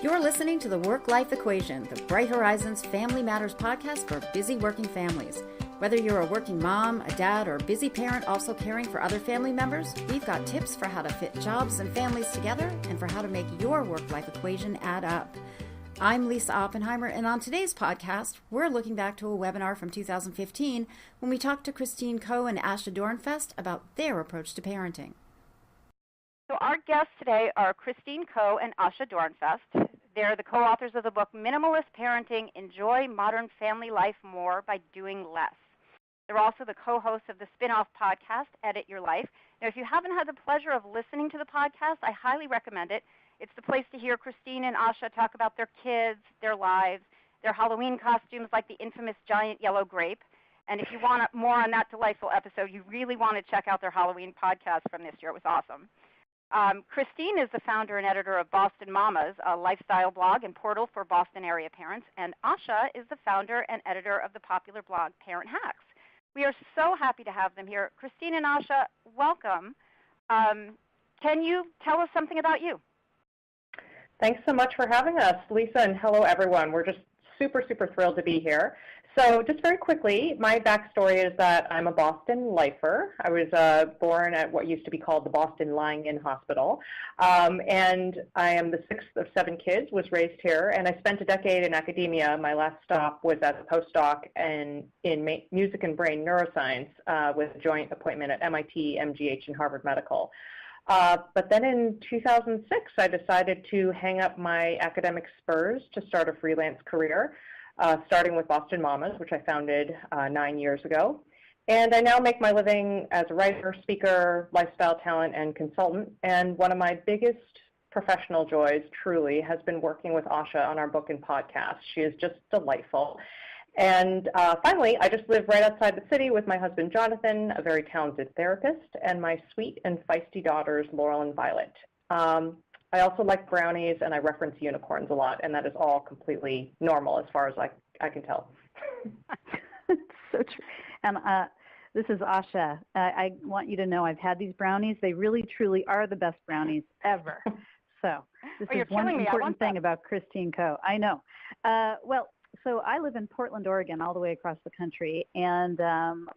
You're listening to the Work-Life Equation, the Bright Horizons Family Matters podcast for busy working families. Whether you're a working mom, a dad, or a busy parent also caring for other family members, we've got tips for how to fit jobs and families together and for how to make your work-life equation add up. I'm Lisa Oppenheimer, and on today's podcast, we're looking back to a webinar from 2015 when we talked to Christine Coe and Asha Dornfest about their approach to parenting. So our guests today are Christine Coe and Asha Dornfest. They're the co-authors of the book Minimalist Parenting, Enjoy Modern Family Life More by Doing Less. They're also the co-hosts of the spin-off podcast, Edit Your Life. Now, if you haven't had the pleasure of listening to the podcast, I highly recommend it. It's the place to hear Christine and Asha talk about their kids, their lives, their Halloween costumes like the infamous giant yellow grape. And if you want more on that delightful episode, you really want to check out their Halloween podcast from this year. It was awesome. Christine is the founder and editor of Boston Mamas, a lifestyle blog and portal for Boston area parents. And Asha is the founder and editor of the popular blog Parent Hacks. We are so happy to have them here. Christine and Asha, welcome. Can you tell us something about you? Thanks so much for having us, Lisa, and hello, everyone. We're just super, super thrilled to be here. So just very quickly, my backstory is that I'm a Boston lifer. I was born at what used to be called the Boston Lying-In Hospital, and I am the sixth of 7 kids, was raised here, and I spent a decade in academia. My last stop was as a postdoc in music and brain neuroscience with a joint appointment at MIT, MGH, and Harvard Medical. But then in 2006, I decided to hang up my academic spurs to start a freelance career, starting with Boston Mamas, which I founded 9 years ago. And I now make my living as a writer, speaker, lifestyle talent, and consultant. And one of my biggest professional joys, truly, has been working with Asha on our book and podcast. She is just delightful. And finally, I just live right outside the city with my husband, Jonathan, a very talented therapist, and my sweet and feisty daughters, Laurel and Violet. I also like brownies, and I reference unicorns a lot, and that is all completely normal as far as I can tell. So true. And this is Asha. I want you to know I've had these brownies. They really, truly are the best brownies ever. So this is one important thing about Christine Coe. I know. So I live in Portland, Oregon, all the way across the country, and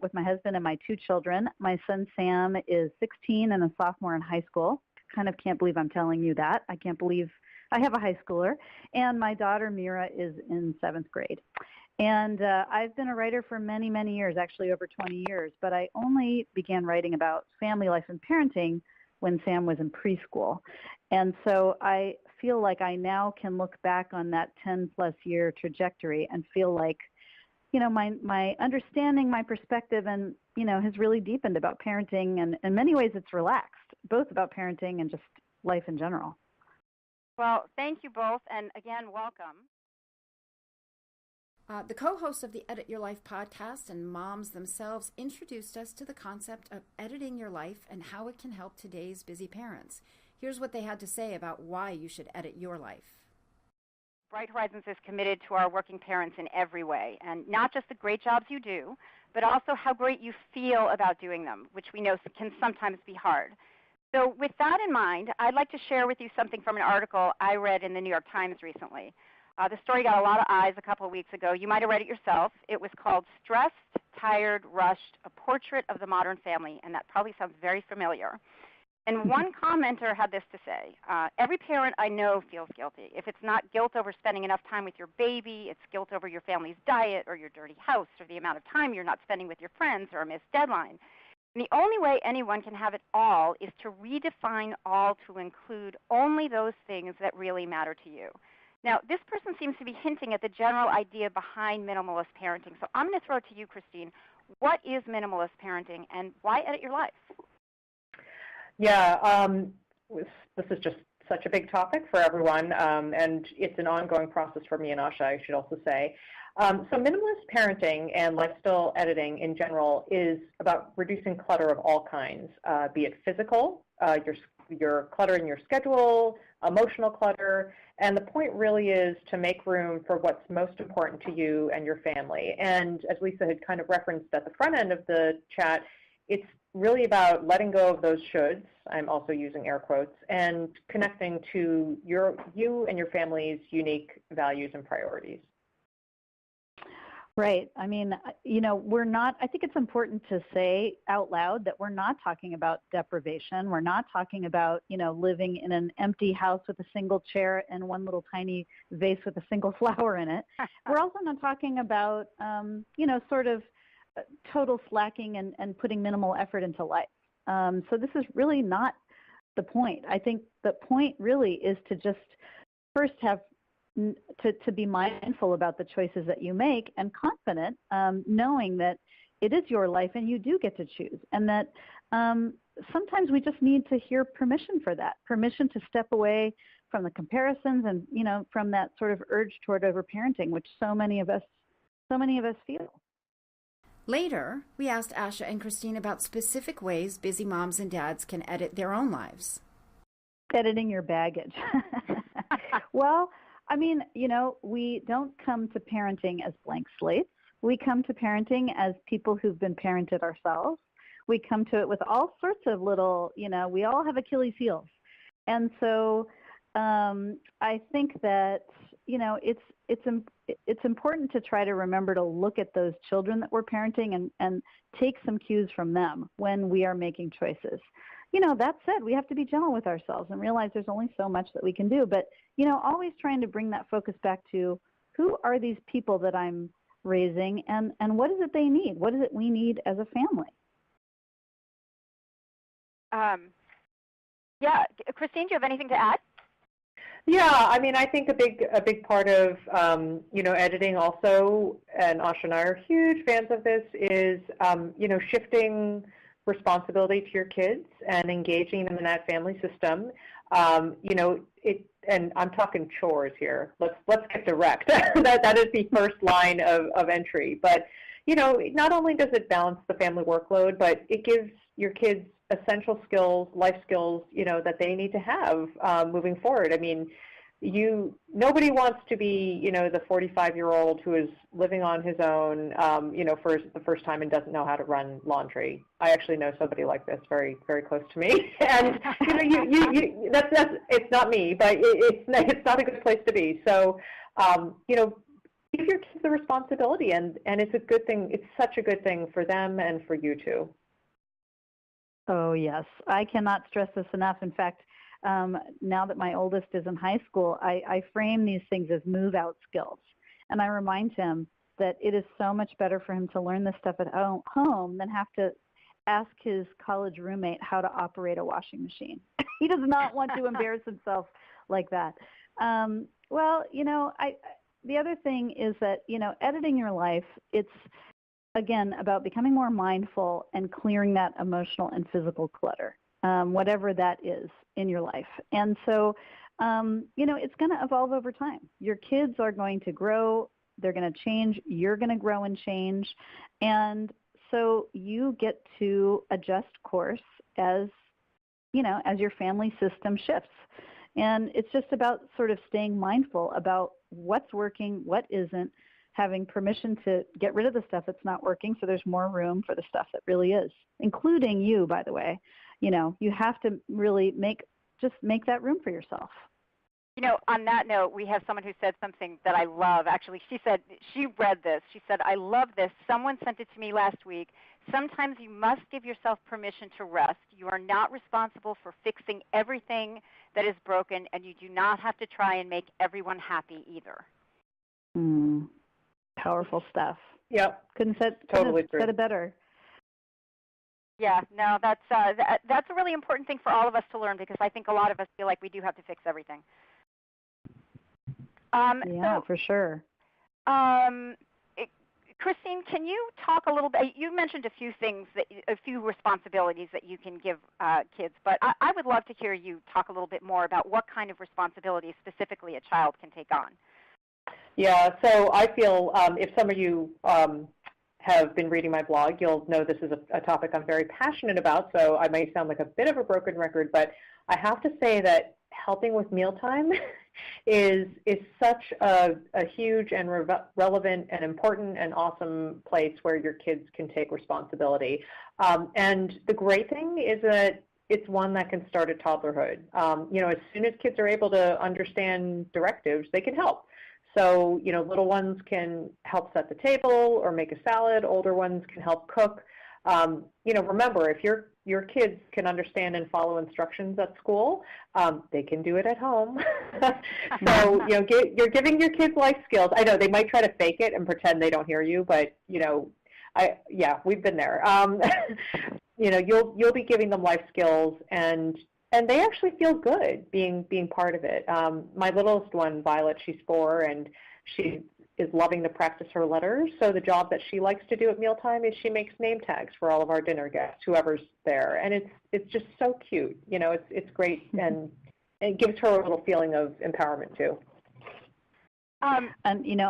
with my husband and my 2 children. My son, Sam, is 16 and a sophomore in high school. Kind of can't believe I'm telling you that. I can't believe I have a high schooler. And my daughter, Mira, is in 7th grade. And I've been a writer for many, many years, actually over 20 years, but I only began writing about family life and parenting when Sam was in preschool. And so I feel like I now can look back on that 10-plus year trajectory and feel like, you know, my understanding, my perspective, and, you know, has really deepened about parenting. And in many ways, it's relaxed, both about parenting and just life in general. Well, thank you both, and again, welcome. The co-hosts of the Edit Your Life podcast and moms themselves introduced us to the concept of editing your life and how it can help today's busy parents. Here's what they had to say about why you should edit your life. Bright Horizons is committed to our working parents in every way, and not just the great jobs you do, but also how great you feel about doing them, which we know can sometimes be hard. So with that in mind, I'd like to share with you something from an article I read in the New York Times recently. The story got a lot of eyes a couple of weeks ago. You might have read it yourself. It was called Stressed, Tired, Rushed, A Portrait of the Modern Family, and that probably sounds very familiar. And one commenter had this to say, every parent I know feels guilty. If it's not guilt over spending enough time with your baby, it's guilt over your family's diet or your dirty house or the amount of time you're not spending with your friends or a missed deadline. And the only way anyone can have it all is to redefine all to include only those things that really matter to you. Now, this person seems to be hinting at the general idea behind minimalist parenting. So I'm going to throw it to you, Christine. What is minimalist parenting, and why edit your life? Yeah, this is just such a big topic for everyone, and it's an ongoing process for me and Asha, I should also say. So minimalist parenting and lifestyle editing in general is about reducing clutter of all kinds, be it physical, your clutter in your schedule, emotional clutter, and the point really is to make room for what's most important to you and your family. And as Lisa had kind of referenced at the front end of the chat, it's really about letting go of those shoulds, I'm also using air quotes, and connecting to you and your family's unique values and priorities. Right. I mean, I think it's important to say out loud that we're not talking about deprivation. We're not talking about, living in an empty house with a single chair and one little tiny vase with a single flower in it. We're also not talking about, sort of total slacking and putting minimal effort into life. So this is really not the point. I think the point really is to just first have to be mindful about the choices that you make and confident, knowing that it is your life and you do get to choose, and that sometimes we just need to hear permission for that, permission to step away from the comparisons and from that sort of urge toward overparenting, which so many of us feel. Later, we asked Asha and Christine about specific ways busy moms and dads can edit their own lives. Editing your baggage. Well, I mean, we don't come to parenting as blank slates. We come to parenting as people who've been parented ourselves. We come to it with all sorts of little, we all have Achilles heels. And so I think that, it's important to try to remember to look at those children that we're parenting and take some cues from them when we are making choices. That said, we have to be gentle with ourselves and realize there's only so much that we can do. But, always trying to bring that focus back to who are these people that I'm raising and what is it they need? What is it we need as a family? Yeah. Christine, do you have anything to add? Yeah, I mean, I think a big part of, editing also, and Asha and I are huge fans of this, is, shifting responsibility to your kids and engaging them in that family system. And I'm talking chores here. Let's get direct. that is the first line of entry. But, not only does it balance the family workload, but it gives your kids essential skills, life skills, that they need to have moving forward. I mean, nobody wants to be, the 45-year-old who is living on his own, for the first time and doesn't know how to run laundry. I actually know somebody like this very, very close to me, and that's it's not me, but it's not a good place to be. So, give your kids the responsibility, and it's a good thing. It's such a good thing for them and for you too. Oh, yes. I cannot stress this enough. In fact, now that my oldest is in high school, I frame these things as move-out skills. And I remind him that it is so much better for him to learn this stuff at home than have to ask his college roommate how to operate a washing machine. He does not want to embarrass himself like that. The other thing is that, editing your life, it's, again, about becoming more mindful and clearing that emotional and physical clutter, whatever that is in your life. And so, it's going to evolve over time. Your kids are going to grow. They're going to change. You're going to grow and change. And so you get to adjust course as your family system shifts. And it's just about sort of staying mindful about what's working, what isn't, having permission to get rid of the stuff that's not working so there's more room for the stuff that really is, including you, by the way. You have to really make that room for yourself. On that note, we have someone who said something that I love. Actually, she said, she read this. She said, I love this. Someone sent it to me last week. Sometimes you must give yourself permission to rest. You are not responsible for fixing everything that is broken, and you do not have to try and make everyone happy either. Powerful stuff. Yep. Couldn't said it better. Yeah, no, that's a really important thing for all of us to learn, because I think a lot of us feel like we do have to fix everything. For sure. Christine, can you talk a little bit? You mentioned a few responsibilities that you can give kids, but I would love to hear you talk a little bit more about what kind of responsibilities specifically a child can take on. Yeah, so I feel if some of you have been reading my blog, you'll know this is a topic I'm very passionate about, so I may sound like a bit of a broken record, but I have to say that helping with mealtime is such a huge and relevant and important and awesome place where your kids can take responsibility. And the great thing is that it's one that can start at toddlerhood. As soon as kids are able to understand directives, they can help. So, little ones can help set the table or make a salad. Older ones can help cook. Remember, if your kids can understand and follow instructions at school, they can do it at home. So, you're giving your kids life skills. I know they might try to fake it and pretend they don't hear you, but, we've been there. You'll be giving them life skills, and they actually feel good being part of it. My littlest one, Violet, she's 4, and she is loving to practice her letters. So the job that she likes to do at mealtime is she makes name tags for all of our dinner guests, whoever's there, and it's just so cute. It's great, and it gives her a little feeling of empowerment too. And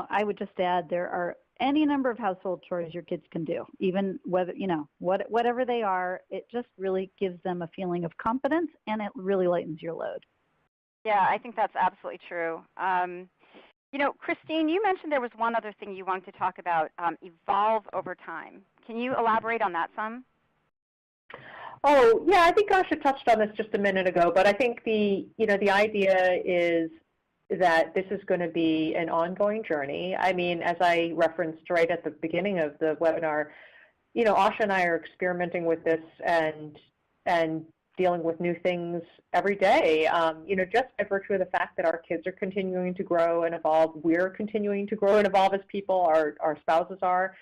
I would just add, there are any number of household chores your kids can do, even whether, whatever they are. It just really gives them a feeling of competence, and it really lightens your load. Yeah, I think that's absolutely true. Christine, you mentioned there was one other thing you wanted to talk about, evolve over time. Can you elaborate on that some? Oh, yeah, I think Asha touched on this just a minute ago, but I think the idea is that this is going to be an ongoing journey. I mean, as I referenced right at the beginning of the webinar, Asha and I are experimenting with this and dealing with new things every day. Just by virtue of the fact that our kids are continuing to grow and evolve, we're continuing to grow and evolve as people, our spouses are.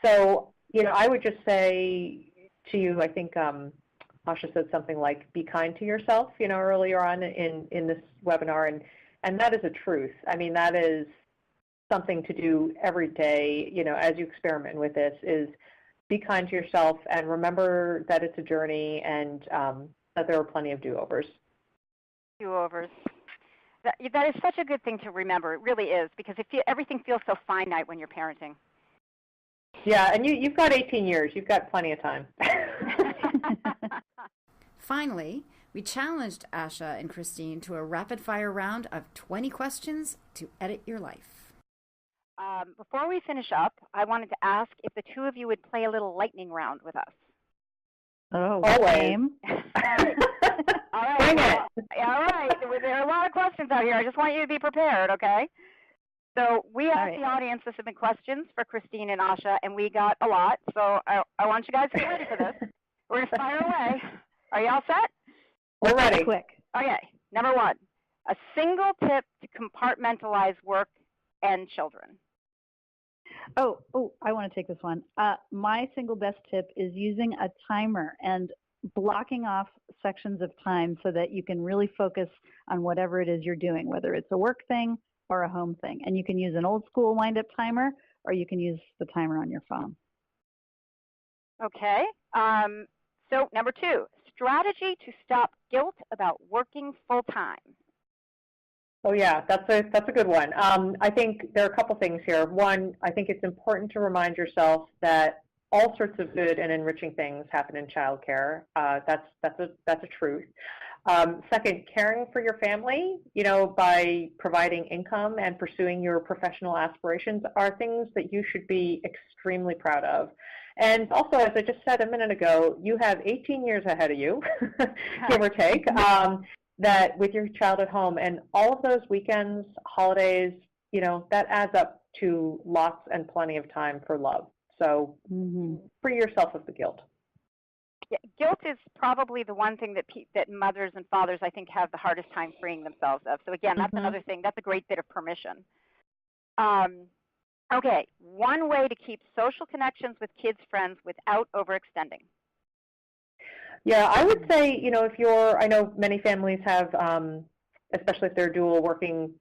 So, I would just say to you, I think Asha said something like, be kind to yourself, earlier on in this webinar, and that is a truth. I mean, that is something to do every day, as you experiment with this, is be kind to yourself and remember that it's a journey, and that there are plenty of do-overs. Do-overs. That is such a good thing to remember. It really is, because everything feels so finite when you're parenting. Yeah, and you've got 18 years. You've got plenty of time. Finally, we challenged Asha and Christine to a rapid-fire round of 20 questions to edit your life. Before we finish up, I wanted to ask if the two of you would play a little lightning round with us. Oh, game. All right. Bring it. All right. There are a lot of questions out here. I just want you to be prepared, okay? So we asked the audience to submit questions for Christine and Asha, and we got a lot. So I want you guys to get ready for this. We're going to fire away. Are you all set? We're ready. Quick. Okay. Number 1, a single tip to compartmentalize work and children. Oh, I want to take this one. My single best tip is using a timer and blocking off sections of time so that you can really focus on whatever it is you're doing, whether it's a work thing or a home thing. And you can use an old school wind-up timer, or you can use the timer on your phone. Okay. So number 2, strategy to stop guilt about working full-time. Oh yeah, that's a good one. I think there are a couple things here. One, I think it's important to remind yourself that all sorts of good and enriching things happen in childcare. That's a truth. Second, caring for your family, by providing income and pursuing your professional aspirations are things that you should be extremely proud of. And also, as I just said a minute ago, you have 18 years ahead of you, give or take. That with your child at home, and all of those weekends, holidays, that adds up to lots and plenty of time for love. So free yourself of the guilt. Yeah, guilt is probably the one thing that mothers and fathers, I think, have the hardest time freeing themselves of. So again, that's another thing. That's a great bit of permission. Okay, one way to keep social connections with kids' friends without overextending. Yeah, I would say, I know many families have, especially if they're dual working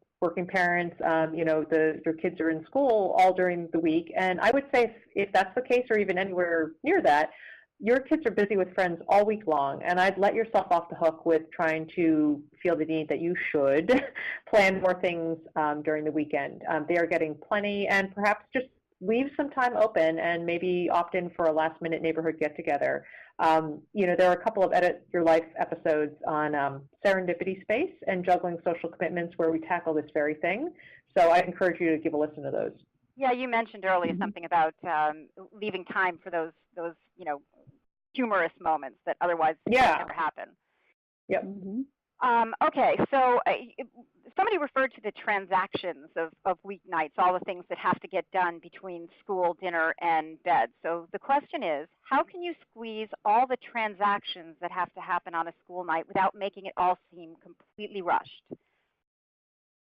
parents, your kids are in school all during the week. And I would say if that's the case, or even anywhere near that, your kids are busy with friends all week long. And I'd let yourself off the hook with trying to feel the need that you should plan more things during the weekend. They are getting plenty, and perhaps just leave some time open and maybe opt in for a last-minute neighborhood get-together. There are a couple of Edit Your Life episodes on serendipity space and juggling social commitments where we tackle this very thing. So I encourage you to give a listen to those. Yeah, you mentioned earlier something about leaving time for those humorous moments that otherwise would never happen. Yep. Okay, so somebody referred to the transactions of weeknights, all the things that have to get done between school, dinner, and bed. So the question is, how can you squeeze all the transactions that have to happen on a school night without making it all seem completely rushed?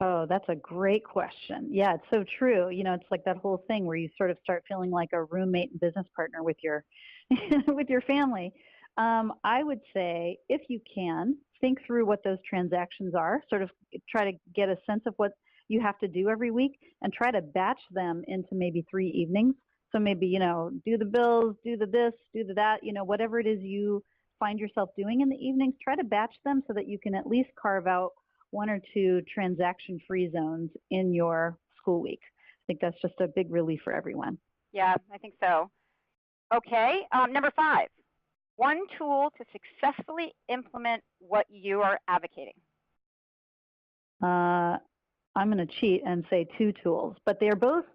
Oh, that's a great question. Yeah, it's so true. It's like that whole thing where you sort of start feeling like a roommate and business partner with your with your family. I would say, if you can, think through what those transactions are, sort of try to get a sense of what you have to do every week and try to batch them into maybe 3 evenings. So maybe, do the bills, do the this, do the that, whatever it is you find yourself doing in the evenings, try to batch them so that you can at least carve out 1 or 2 transaction-free zones in your school week. I think that's just a big relief for everyone. Yeah, I think so. Okay, number 5. One tool to successfully implement what you are advocating. I'm going to cheat and say 2 tools, but they're both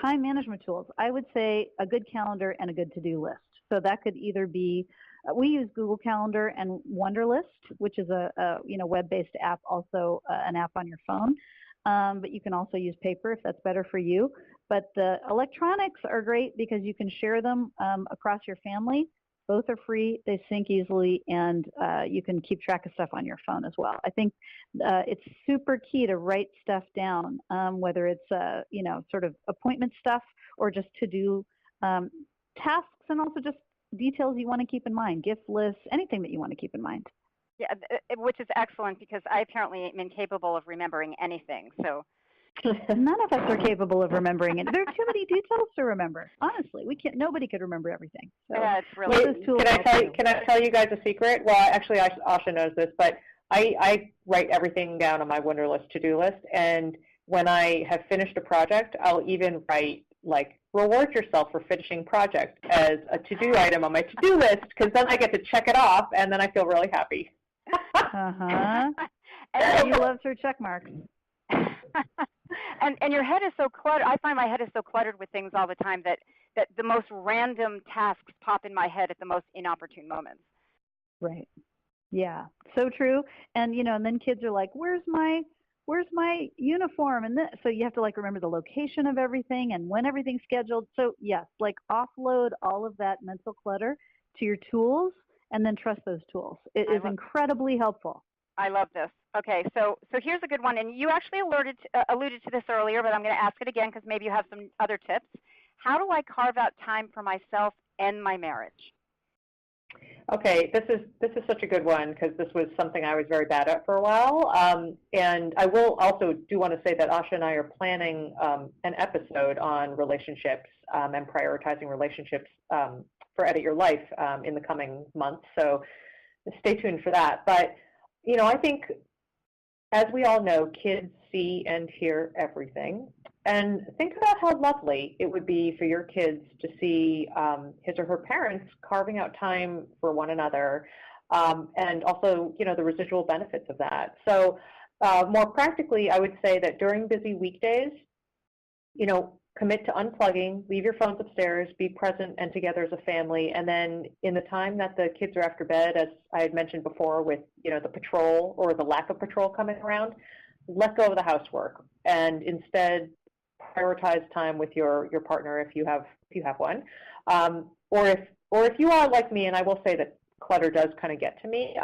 time management tools. I would say a good calendar and a good to-do list. So that could either be, we use Google Calendar and Wunderlist, which is a web-based app, also an app on your phone. But you can also use paper if that's better for you. But the electronics are great because you can share them across your family. Both are free, they sync easily, and you can keep track of stuff on your phone as well. I think it's super key to write stuff down, whether it's sort of appointment stuff or just to-do tasks, and also just details you want to keep in mind, gift lists, anything that you want to keep in mind. Yeah, which is excellent because I apparently am incapable of remembering anything. So none of us are capable of remembering it. There are too many details to remember. Honestly, we can't. Nobody could remember everything. So yeah, it's really. Can I tell you guys a secret? Well, actually, Asha knows this, but I write everything down on my Wunderlist to-do list, and when I have finished a project, I'll even write like reward yourself for finishing project as a to-do item on my to-do list, because then I get to check it off, and then I feel really happy. And you love her check marks. And your head is so cluttered. I find my head is so cluttered with things all the time that the most random tasks pop in my head at the most inopportune moments. Right. Yeah. So true. And and then kids are like, "Where's my uniform?" And so you have to remember the location of everything and when everything's scheduled. So yes, offload all of that mental clutter to your tools, and then trust those tools. It is incredibly helpful. I love this. Okay, so here's a good one, and you actually alluded to this earlier, but I'm going to ask it again because maybe you have some other tips. How do I carve out time for myself and my marriage? Okay, this is such a good one because this was something I was very bad at for a while, and I will also want to say that Asha and I are planning an episode on relationships and prioritizing relationships for Edit Your Life in the coming months. So stay tuned for that. But I think, as we all know, kids see and hear everything. And think about how lovely it would be for your kids to see his or her parents carving out time for one another, and also, the residual benefits of that. So more practically, I would say that during busy weekdays, commit to unplugging, leave your phones upstairs, be present and together as a family, and then in the time that the kids are after bed, as I had mentioned before with, the patrol or the lack of patrol coming around, let go of the housework and instead prioritize time with your partner if you have one, or if you are like me, and I will say that clutter does kind of get to me,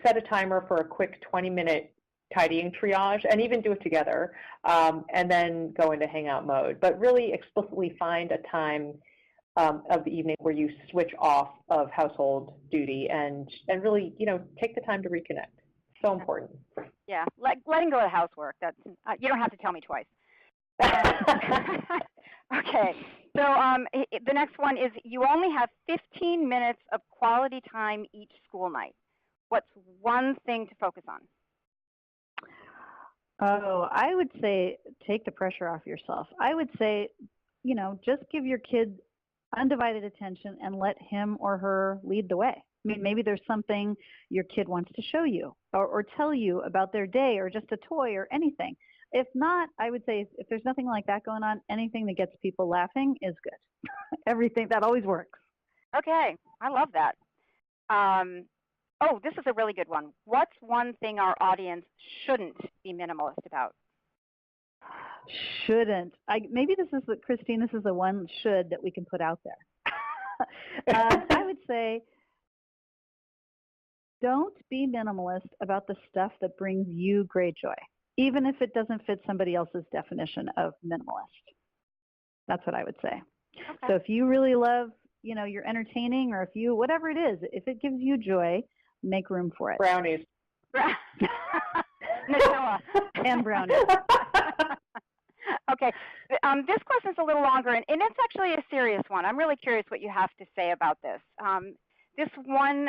set a timer for a quick 20-minute tidying triage, and even do it together, and then go into hangout mode. But really explicitly find a time of the evening where you switch off of household duty and really, take the time to reconnect. So important. Yeah, letting go of housework. That's you don't have to tell me twice. Okay, so the next one is you only have 15 minutes of quality time each school night. What's one thing to focus on? Oh, I would say take the pressure off yourself. I would say, just give your kid undivided attention and let him or her lead the way. I mean, maybe there's something your kid wants to show you or tell you about their day or just a toy or anything. If not, I would say if there's nothing like that going on, anything that gets people laughing is good. Everything, that always works. Okay, I love that. Oh, this is a really good one. What's one thing our audience shouldn't be minimalist about? Shouldn't. Maybe this is what, Christine, this is the one should that we can put out there. I would say don't be minimalist about the stuff that brings you great joy, even if it doesn't fit somebody else's definition of minimalist. That's what I would say. Okay. So if you really love, you're entertaining, or if you, whatever it is, if it gives you joy, make room for it. Brownies. Nutella. And brownies. Okay. This question's a little longer, and it's actually a serious one. I'm really curious what you have to say about this. This one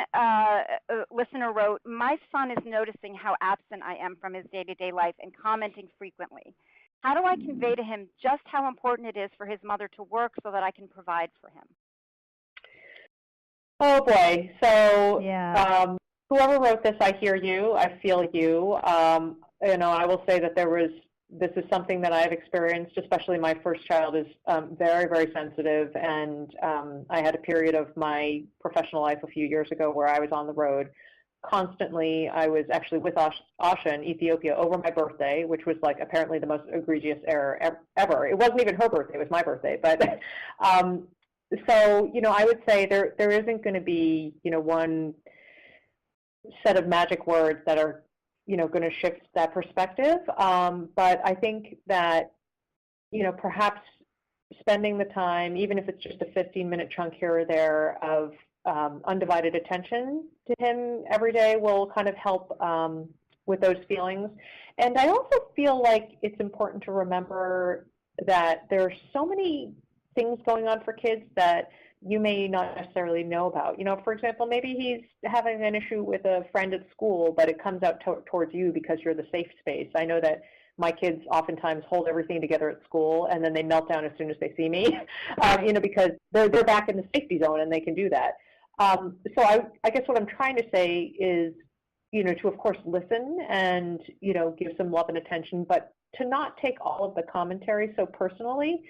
listener wrote, my son is noticing how absent I am from his day-to-day life and commenting frequently. How do I convey to him just how important it is for his mother to work so that I can provide for him? Oh, boy. So yeah. Whoever wrote this, I hear you. I feel you. I will say that this is something that I've experienced, especially my first child is very, very sensitive. And I had a period of my professional life a few years ago where I was on the road constantly. I was actually with Asha in Ethiopia over my birthday, which was like apparently the most egregious error ever. It wasn't even her birthday, it was my birthday. But so, I would say there isn't going to be, one set of magic words that are, going to shift that perspective. But I think that, perhaps spending the time, even if it's just a 15-minute chunk here or there of undivided attention to him every day will kind of help with those feelings. And I also feel like it's important to remember that there are so many things going on for kids that you may not necessarily know about. For example, maybe he's having an issue with a friend at school, but it comes out towards you because you're the safe space. I know that my kids oftentimes hold everything together at school, and then they melt down as soon as they see me, because they're back in the safety zone and they can do that. So I guess what I'm trying to say is, to of course listen and, give some love and attention, but to not take all of the commentary so personally,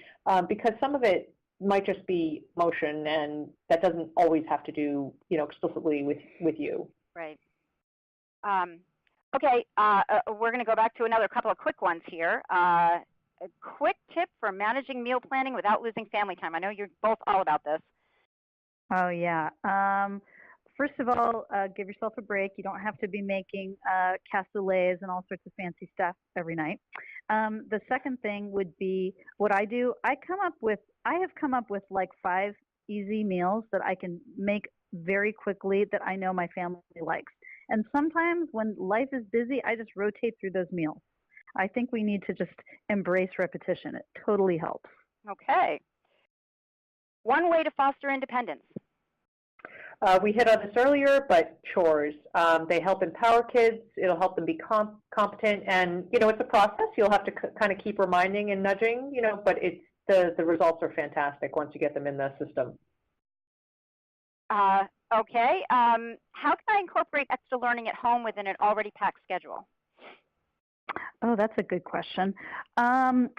because some of it might just be emotion, and that doesn't always have to do, explicitly with you. Right. Okay, we're going to go back to another couple of quick ones here. A quick tip for managing meal planning without losing family time. I know you're both all about this. Oh, yeah. First of all, give yourself a break. You don't have to be making cassoulet and all sorts of fancy stuff every night. The second thing would be what I do. I have come up with like 5 easy meals that I can make very quickly that I know my family likes. And sometimes when life is busy, I just rotate through those meals. I think we need to just embrace repetition. It totally helps. Okay. One way to foster independence. We hit on this earlier, but chores. They help empower kids. It'll help them be competent. And, it's a process. You'll have to kind of keep reminding and nudging, but the results are fantastic once you get them in the system. Okay. How can I incorporate extra learning at home within an already packed schedule? Oh, that's a good question. I'm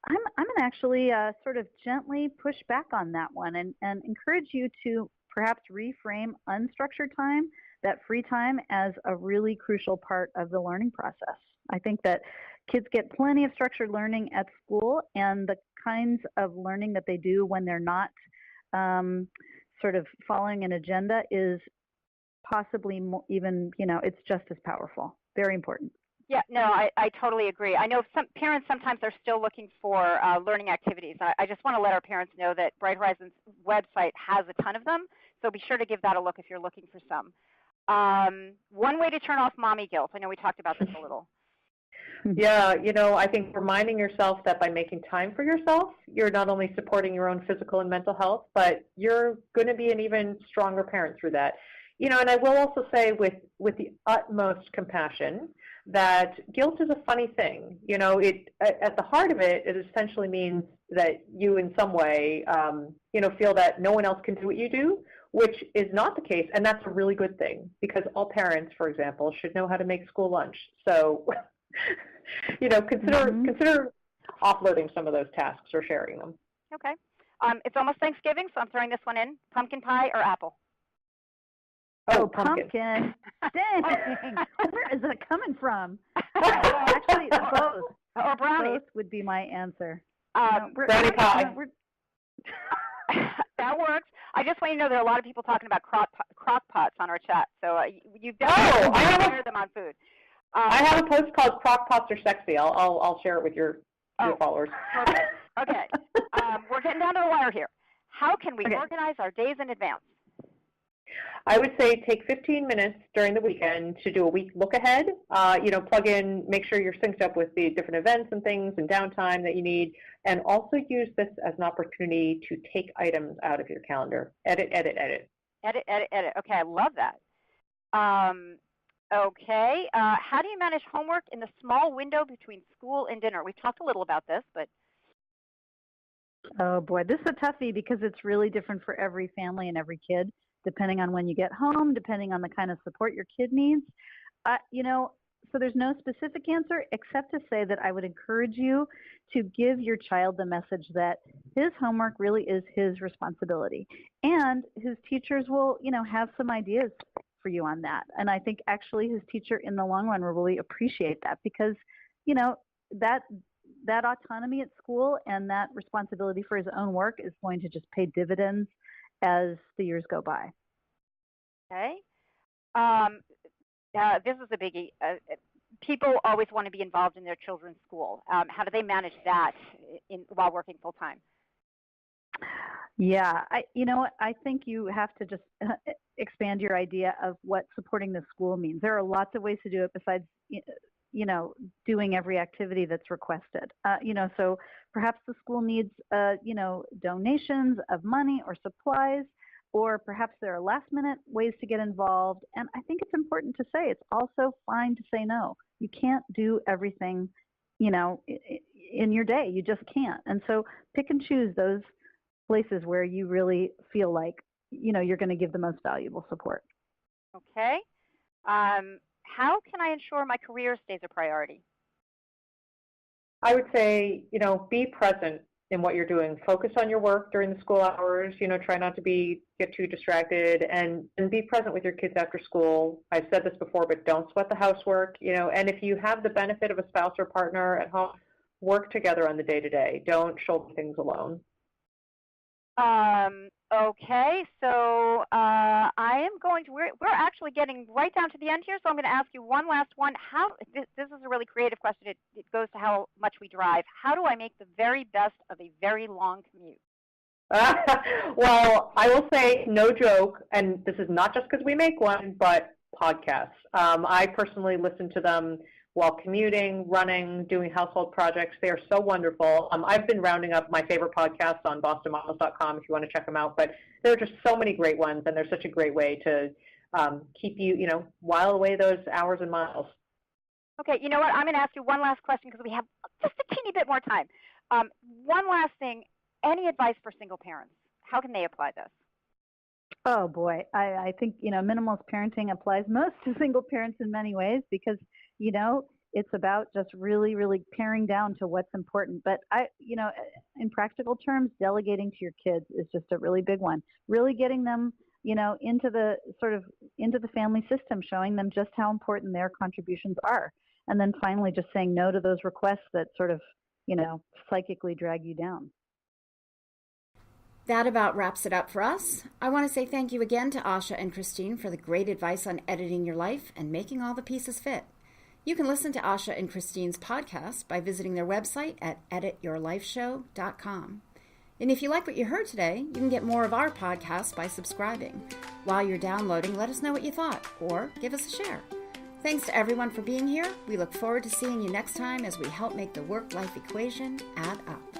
going to actually sort of gently push back on that one and encourage you to perhaps reframe unstructured time, that free time, as a really crucial part of the learning process. I think that kids get plenty of structured learning at school, and the kinds of learning that they do when they're not sort of following an agenda is possibly even, it's just as powerful. Very important. Yeah, no, I totally agree. I know some parents sometimes are still looking for learning activities. I just want to let our parents know that Bright Horizons website has a ton of them, so be sure to give that a look if you're looking for some. One way to turn off mommy guilt. I know we talked about this a little. Yeah, I think reminding yourself that by making time for yourself, you're not only supporting your own physical and mental health, but you're going to be an even stronger parent through that. And I will also say with the utmost compassion that guilt is a funny thing. At the heart of it, it essentially means that you in some way, feel that no one else can do what you do, which is not the case, and that's a really good thing, because all parents, for example, should know how to make school lunch. So, consider offloading some of those tasks or sharing them. Okay. It's almost Thanksgiving, so I'm throwing this one in. Pumpkin pie or apple? Oh, pumpkin. Dang. Where is it coming from? Actually, both. Or brownies. Both would be my answer. Brownie pie. That works. I just want you to know there are a lot of people talking about crock pots on our chat, so you definitely share them on food. I have a post called "Crock Pots Are Sexy." I'll share it with your followers. Perfect. Okay. We're getting down to the wire here. How can we organize our days in advance? I would say take 15 minutes during the weekend to do a week look ahead. Plug in, make sure you're synced up with the different events and things and downtime that you need, and also use this as an opportunity to take items out of your calendar. Edit. Okay, I love that. Okay. How do you manage homework in the small window between school and dinner? We've talked a little about this, but. Oh boy, this is a toughie because it's really different for every family and every kid, depending on when you get home, depending on the kind of support your kid needs. So there's no specific answer except to say that I would encourage you to give your child the message that his homework really is his responsibility, and his teachers will, have some ideas for you on that. And I think actually his teacher in the long run will really appreciate that, because, that autonomy at school and that responsibility for his own work is going to just pay dividends as the years go by. Okay. This is a biggie. People always want to be involved in their children's school. How do they manage that while working full time? Yeah, I think you have to just expand your idea of what supporting the school means. There are lots of ways to do it besides, doing every activity that's requested. So perhaps the school needs, donations of money or supplies, or perhaps there are last minute ways to get involved. And I think it's important to say it's also fine to say no. You can't do everything, in your day. You just can't. And so pick and choose those places where you really feel like, you're going to give the most valuable support. Okay. How can I ensure my career stays a priority? I would say, be present in what you're doing. Focus on your work during the school hours. Try not to get too distracted, and be present with your kids after school. I've said this before, but don't sweat the housework. And if you have the benefit of a spouse or partner at home, work together on the day-to-day. Don't shoulder things alone. Okay, so we're actually getting right down to the end here, so I'm going to ask you one last one. This is a really creative question. It goes to how much we drive. How do I make the very best of a very long commute? Well, I will say, no joke, and this is not just because we make one, but podcasts. I personally listen to them while commuting, running, doing household projects. They are so wonderful. I've been rounding up my favorite podcasts on bostonmodels.com if you want to check them out, but there are just so many great ones, and they're such a great way to keep you, while away those hours and miles. Okay, you know what? I'm going to ask you one last question because we have just a teeny bit more time. One last thing, any advice for single parents? How can they apply this? Oh boy, I think, minimalist parenting applies most to single parents in many ways because, it's about just really, really paring down to what's important. But in practical terms, delegating to your kids is just a really big one. Really getting them, into the family system, showing them just how important their contributions are. And then finally just saying no to those requests that sort of, psychically drag you down. That about wraps it up for us. I want to say thank you again to Asha and Christine for the great advice on editing your life and making all the pieces fit. You can listen to Asha and Christine's podcast by visiting their website at edityourlifeshow.com. And if you like what you heard today, you can get more of our podcast by subscribing. While you're downloading, let us know what you thought, or give us a share. Thanks to everyone for being here. We look forward to seeing you next time as we help make the work-life equation add up.